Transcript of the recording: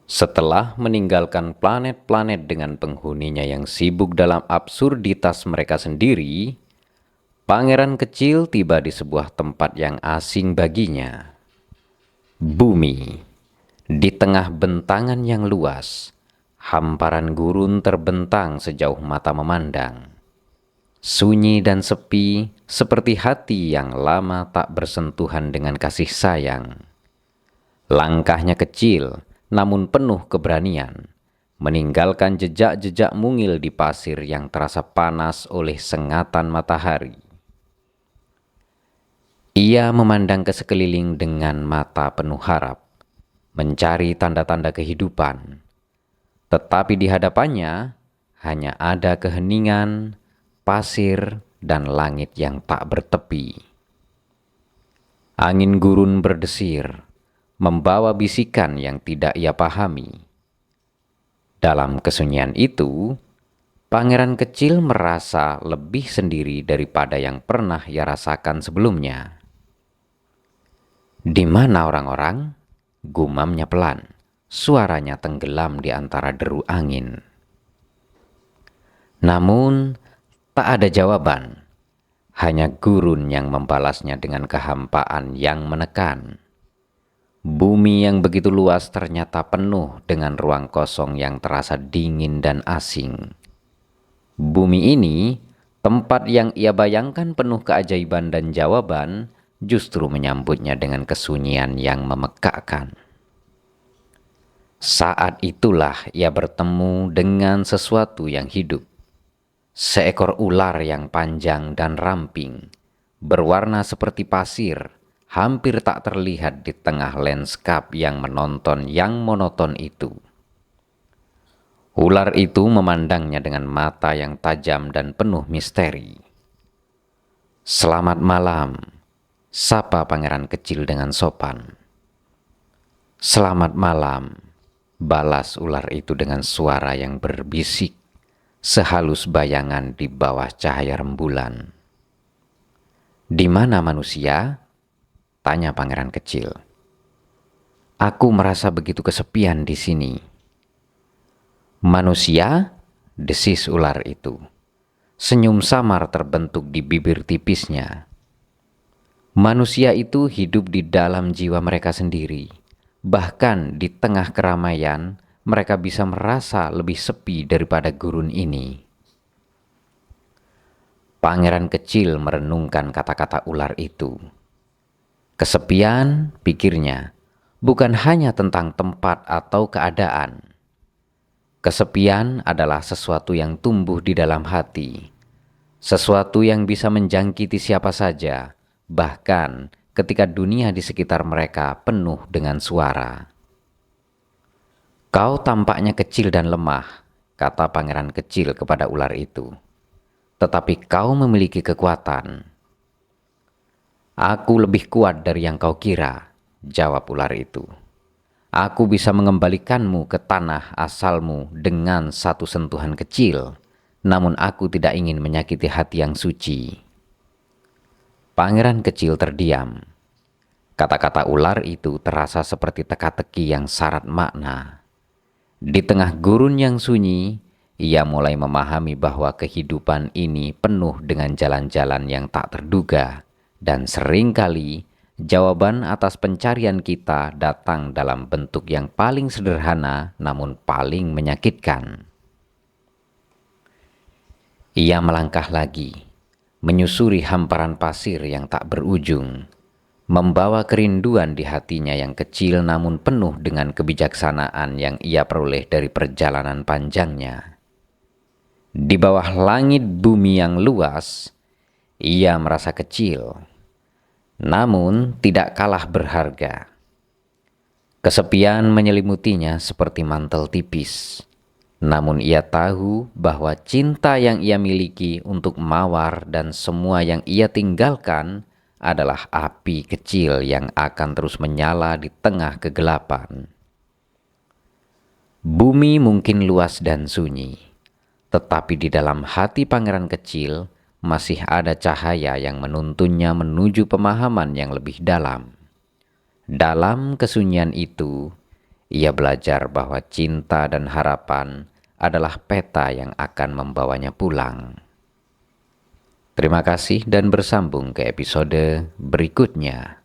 Setelah meninggalkan planet-planet dengan penghuninya yang sibuk dalam absurditas mereka sendiri, pangeran kecil tiba di sebuah tempat yang asing baginya. Bumi. Di tengah bentangan yang luas, hamparan gurun terbentang sejauh mata memandang. Sunyi dan sepi seperti hati yang lama tak bersentuhan dengan kasih sayang. Langkahnya kecil, namun penuh keberanian, meninggalkan jejak-jejak mungil di pasir yang terasa panas oleh sengatan matahari. Ia memandang ke sekeliling dengan mata penuh harap, mencari tanda-tanda kehidupan. Tetapi di hadapannya hanya ada keheningan, pasir, dan langit yang tak bertepi. Angin gurun berdesir, membawa bisikan yang tidak ia pahami. Dalam kesunyian itu, pangeran kecil merasa lebih sendiri daripada yang pernah ia rasakan sebelumnya. "Di mana orang-orang?" gumamnya pelan. Suaranya tenggelam di antara deru angin. Namun, tak ada jawaban. Hanya gurun yang membalasnya dengan kehampaan yang menekan. Bumi yang begitu luas ternyata penuh dengan ruang kosong yang terasa dingin dan asing. Bumi ini, tempat yang ia bayangkan penuh keajaiban dan jawaban, justru menyambutnya dengan kesunyian yang memekakkan. Saat itulah ia bertemu dengan sesuatu yang hidup. Seekor ular yang panjang dan ramping, berwarna seperti pasir, hampir tak terlihat di tengah lanskap yang menonton yang monoton itu. Ular itu memandangnya dengan mata yang tajam dan penuh misteri. "Selamat malam," sapa pangeran kecil dengan sopan. "Selamat malam," balas ular itu dengan suara yang berbisik, sehalus bayangan di bawah cahaya rembulan. "Di mana manusia?" tanya pangeran kecil. "Aku merasa begitu kesepian di sini." "Manusia?" desis ular itu. Senyum samar terbentuk di bibir tipisnya. Manusia itu hidup di dalam jiwa mereka sendiri. Bahkan di tengah keramaian, mereka bisa merasa lebih sepi daripada gurun ini. Pangeran kecil merenungkan kata-kata ular itu. Kesepian, pikirnya, bukan hanya tentang tempat atau keadaan. Kesepian adalah sesuatu yang tumbuh di dalam hati, sesuatu yang bisa menjangkiti siapa saja, bahkan ketika dunia di sekitar mereka penuh dengan suara. "Kau tampaknya kecil dan lemah," kata pangeran kecil kepada ular itu. "Tetapi kau memiliki kekuatan." "Aku lebih kuat dari yang kau kira," jawab ular itu. "Aku bisa mengembalikanmu ke tanah asalmu dengan satu sentuhan kecil, namun aku tidak ingin menyakiti hati yang suci." Pangeran kecil terdiam. Kata-kata ular itu terasa seperti teka-teki yang syarat makna. Di tengah gurun yang sunyi, ia mulai memahami bahwa kehidupan ini penuh dengan jalan-jalan yang tak terduga, dan seringkali jawaban atas pencarian kita datang dalam bentuk yang paling sederhana namun paling menyakitkan. Ia melangkah lagi, menyusuri hamparan pasir yang tak berujung, membawa kerinduan di hatinya yang kecil namun penuh dengan kebijaksanaan yang ia peroleh dari perjalanan panjangnya. Di bawah langit bumi yang luas, ia merasa kecil, namun tidak kalah berharga. Kesepian menyelimutinya seperti mantel tipis, namun ia tahu bahwa cinta yang ia miliki untuk mawar dan semua yang ia tinggalkan adalah api kecil yang akan terus menyala di tengah kegelapan. Bumi mungkin luas dan sunyi, tetapi di dalam hati pangeran kecil masih ada cahaya yang menuntunnya menuju pemahaman yang lebih dalam. Dalam kesunyian itu, Ia belajar bahwa cinta dan harapan adalah peta yang akan membawanya pulang. Terima kasih dan bersambung ke episode berikutnya.